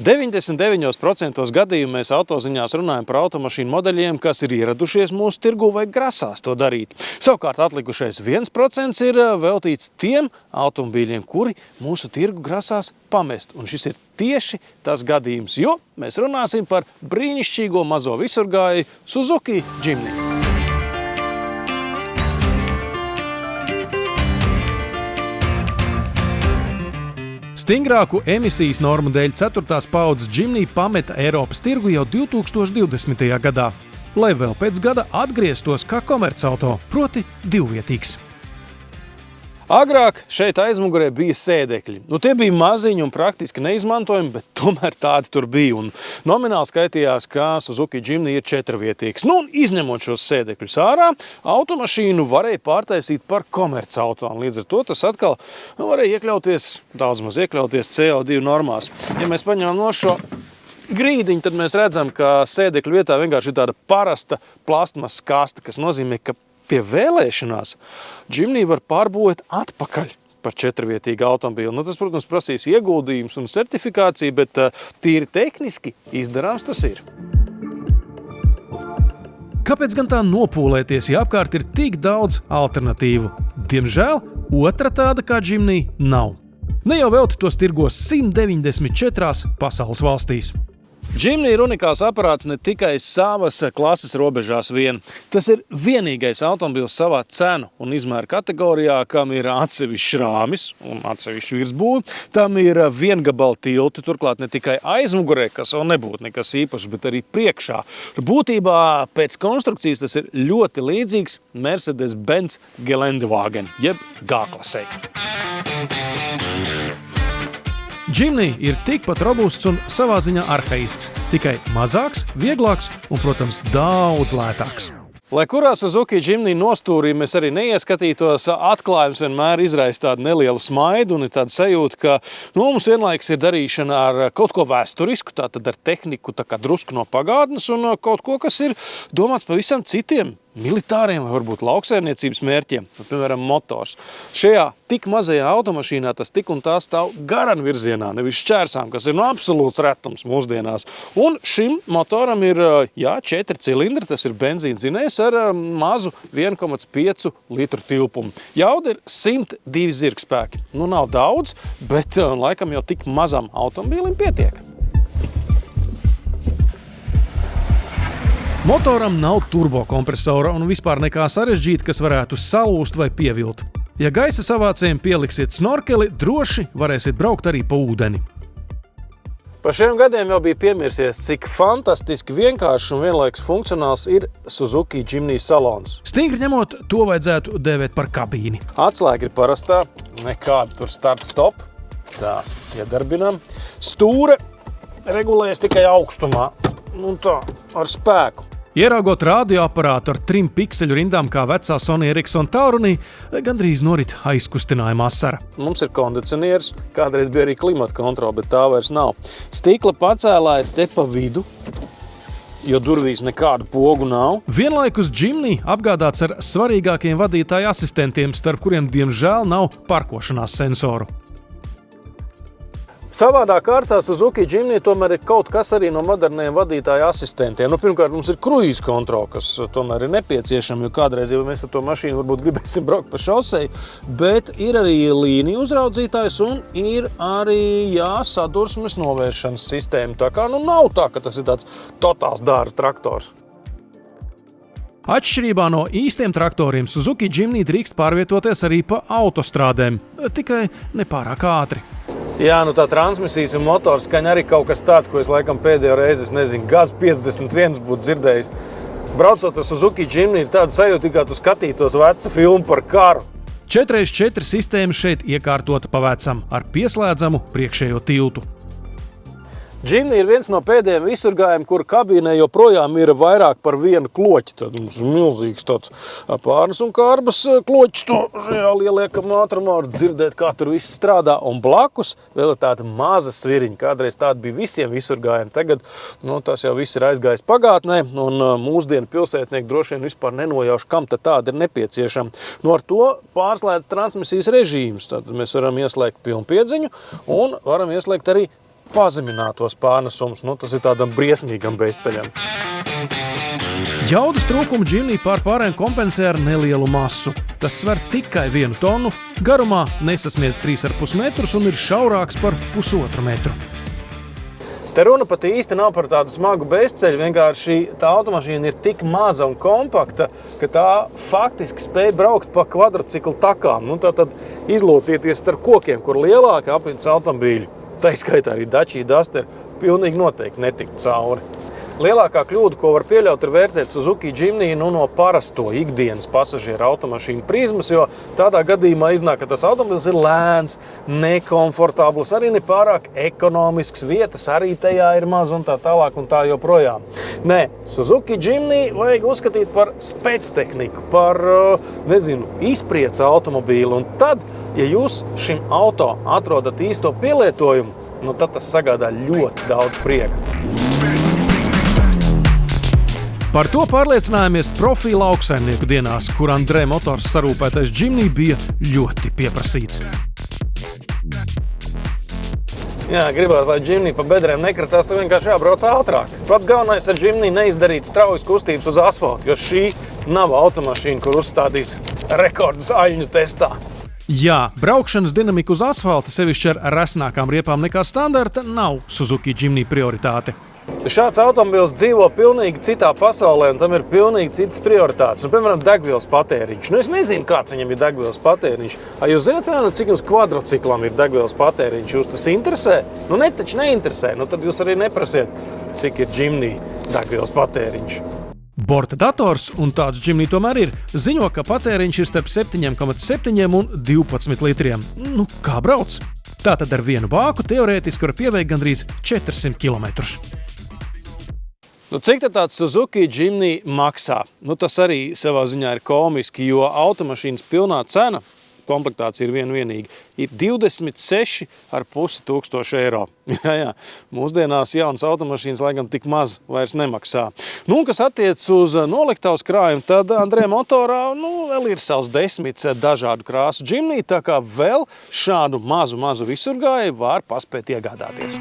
99% gadījumu mēs autoziņās runājam par automašīnu modeļiem, kas ir ieradušies mūsu tirgu vai grasās to darīt. Savukārt atlikušais 1% ir veltīts tiem automobīļiem, kuri mūsu tirgu grasās pamest. Un šis ir tieši tas gadījums, jo mēs runāsim par brīnišķīgo mazo visurgāju Suzuki Jimny. Stingrāku emisijas normu dēļ 4. paaudzes Jimny pameta Eiropas tirgu jau 2020. gadā, lai vēl pēc gada atgrieztos kā komercauto, proti divvietīgs. Agrāk šeit aizmugurē bija sēdekļi. Tie bija maziņi un praktiski neizmantojami, bet tomēr tādi tur bija. Un nomināli skaitījās, ka Suzuki Jimny ir 4-vietīgs. Izņemot šos sēdekļus ārā, automašīnu varēja pārtaisīt par komercauto. Līdz ar to tas atkal varēja iekļauties, daudz maz iekļauties CO2 normās. Ja mēs paņemam no šo grīdiņu, tad mēs redzam, ka sēdekļu vietā vienkārši ir tāda parasta plastmasas kaste, kas nozīmē, ka pie vēlēšanās Jimny var pārbūvēt atpakaļ par 4-vietīgu automobīlu. Tas, protams, prasīs ieguldījums un certifikāciju, bet tīri tehniski izdarāms tas ir. Kāpēc gan tā nopūlēties, ja apkārt ir tik daudz alternatīvu? Diemžēl otra tāda kā Jimny nav. Ne jau velti tos tirgos 194 pasaules valstīs. Jimny ir unikāls aparāts ne tikai savas klases robežās vien. Tas ir vienīgais automobils savā cenu un izmēra kategorijā, kam ir atsevišķs rāmis un atsevišķs virsbūve. Tam ir viengabala tilti, turklāt ne tikai aizmugurē, kas vēl nebūtu nekas īpašs, bet arī priekšā. Būtībā pēc konstrukcijas tas ir ļoti līdzīgs Mercedes-Benz Geländewagen, jeb G-klasei. Jimny ir tikpat robusts un savā ziņā arhaisks, tikai mazāks, vieglāks un, protams, daudz lētāks. Lai kurā Suzuki Jimny nostūrī mēs arī neieskatītos, atklājums vienmēr izraisa tādu nelielu smaidu un ir tāda sajūta, ka mums vienlaiks ir darīšana ar kaut ko vēsturisku, tātad ar tehniku tā kā drusku no pagātnes un kaut ko, kas ir domāts pavisam citiem militāriem vai varbūt lauksaimniecības mērķiem, piemēram, motors. Šajā tik mazajā automašīnā tas tik un tā stāv garan virzienā, nevis šķērsām, kas ir absolūts retums mūsdienās. Un šim motoram ir 4 cilindri, tas ir benzīna dzinējs ar mazu 1,5 litru tilpumu. Jauda ir 102 zirgspēki. Nav daudz, bet laikam jau tik mazam automobīlim pietiek. Motoram nav turbokompresora un vispār nekā sarežģīta, kas varētu salūst vai pievilt. Ja gaisa savācējiem pieliksiet snorkeli, droši varēsiet braukt arī pa ūdeni. Pa šiem gadiem jau bija piemirsies, cik fantastiski vienkāršs un vienlaikus funkcionāls ir Suzuki Jimny salons. Stingri ņemot, to vajadzētu dēvēt par kabīni. Atslēga ir parastā, nekāda tur start-stop. Tā, iedarbinām. Stūre regulējas tikai augstumā. Tā, ar spēku. Ieraugot radioaparātu ar 3 pikseļu rindām kā vecā Sony Ericsson Taurunī, gandrīz norit aizkustinājumā asara. Mums ir kondicionieris, kādreiz bija arī klimata kontrole, bet tā vairs nav. Stikla pacēlā ir te pa vidu, jo durvīs nekādu pogu nav. Vienlaikus Jimny apgādāts ar svarīgākiem vadītāju asistentiem, starp kuriem diemžēl nav parkošanās sensoru. Savādā kārtā Suzuki Jimny tomēr ir kaut kas arī no moderniem vadītāju asistentiem. Pirmkārt, mums ir kruīza kontrole, kas tomēr ir nepieciešama, jo kādreiz jau mēs ar to mašīnu varbūt gribēsim braukt pa šoseju, bet ir arī līniju uzraudzītājs un ir arī sadursmes novēršanas sistēma. Tā kā nav tā, ka tas ir tāds totāls dārza traktors. Atšķirībā no īstiem traktoriem, Suzuki Jimny drīkst pārvietoties arī pa autostrādēm, tikai nepārāk ātri. Jā, tā transmisijas un motors skaņa arī kaut kas tāds, ko es laikam pēdējo reizi, Gaz 51 būtu dzirdējis. Braucot ar Suzuki Jimny ir tāda sajūta, kā tu skatītos vecu filmu par karu. 4x4 sistēma šeit iekārtota pa vecam ar pieslēdzamu priekšējo tiltu. Jimny ir viens no pēdējiem visurgājiem, kur kabīnē joprojām ir vairāk par vienu kloķi. Tad mums ir milzīgs tāds pārnes un kārbas kloķis. To šajā lieliekam ātrumā var dzirdēt, kā tur viss strādā. Un blakus vēl ir tāda maza sviriņa. Kādreiz tāda bija visiem visurgājiem. Tagad tas jau viss ir aizgājis pagātnē. Un mūsdienu pilsētnieki droši vien vispār nenojauš, kam tad tāda ir nepieciešama. Ar to pārslēdz transmisijas režīmus. Tad mēs varam ieslēgt pilnpiedziņu un varam ieslēgt arī pazeminātos pārnesumus. Tas ir tādam briesmīgam bezceļam. Jaudas trūkumu Jimny pārējiem kompensē ar nelielu masu. Tas sver tikai 1 tonu, garumā nesasniedz 3,5 metrus un ir šaurāks par 1,5 metru. Te runa pat īsti nav par tādu smagu bezceļu, vienkārši tā automašīna ir tik maza un kompakta, ka tā faktiski spēj braukt pa kvadrociklu takām. Tātad izlūcieties starp kokiem, kur lielāki apvidus automobīļi, tā izskaitā arī Dacia Duster, pilnīgi noteikti netikt cauri. Lielākā kļūda, ko var pieļaut, ir vērtēt Suzuki Jimny no parasto ikdienas pasažieru automašīnu prizmas, jo tādā gadījumā iznāk, ka tas automobils ir lēns, nekomfortabls, arī nepārāk ekonomisks, vietas arī tajā ir maz un tā tālāk un tā joprojām. Nē, Suzuki Jimny vajag uzskatīt par spēctehniku, par, izprieca automobīlu, un tad, ja jūs šim auto atrodat īsto pielietojumu, tad tas sagādā ļoti daudz prieka. Par to pārliecinājāmies profila augstsaimnieku dienās, kur Andrē Motors sarūpētais Jimny bija ļoti pieprasīts. Jā, gribās, lai Jimny pa bedrēm nekratās, tad vienkārši jābrauc ātrāk. Pats galvenais ar Jimny neizdarīt straujas kustības uz asfaltu, jo šī nav automašīna, kur uzstādīs rekordus aļņu testā. Jā, braukšanas dinamika uz asfalta, sevišķi ar resnākām riepām nekā standarta, nav Suzuki Jimny prioritāte. Šāds automobils dzīvo pilnīgi citā pasaulē, un tam ir pilnīgi citas prioritātes. Piemēram, degvielas patēriņš. Es nezinu, kāds viņam ir degvielas patēriņš. Jūs zināt, cik jums kvadrociklam ir degvielas patēriņš? Jūs tas interesē? Taču neinteresē. Tad jūs arī neprasiet, cik ir Jimny degvielas patēriņš. Borta dators, un tāds Jimny tomēr ir, ziņo, ka patēriņš ir starp 7,7 un 12 litriem. Kā brauc? Tātad ar vienu bāku teorētiski var pieveikt gandrīz 400 kilometrus. Cik tad tāds Suzuki Jimny maksā? Tas arī savā ziņā ir komiski, jo automašīnas pilnā cena, komplektācija ir vienīga, ir 26,5 tūkstoši eiro. Jā, mūsdienās jaunas automašīnas, lai gan tik maz vairs nemaksā. Kas attiec uz noliktavas krājumu, tad Andrē Motorā, vēl ir savs 10 dažādu krāsu Jimny, tā kā vēl šādu mazu visurgāju var paspēt iegādāties.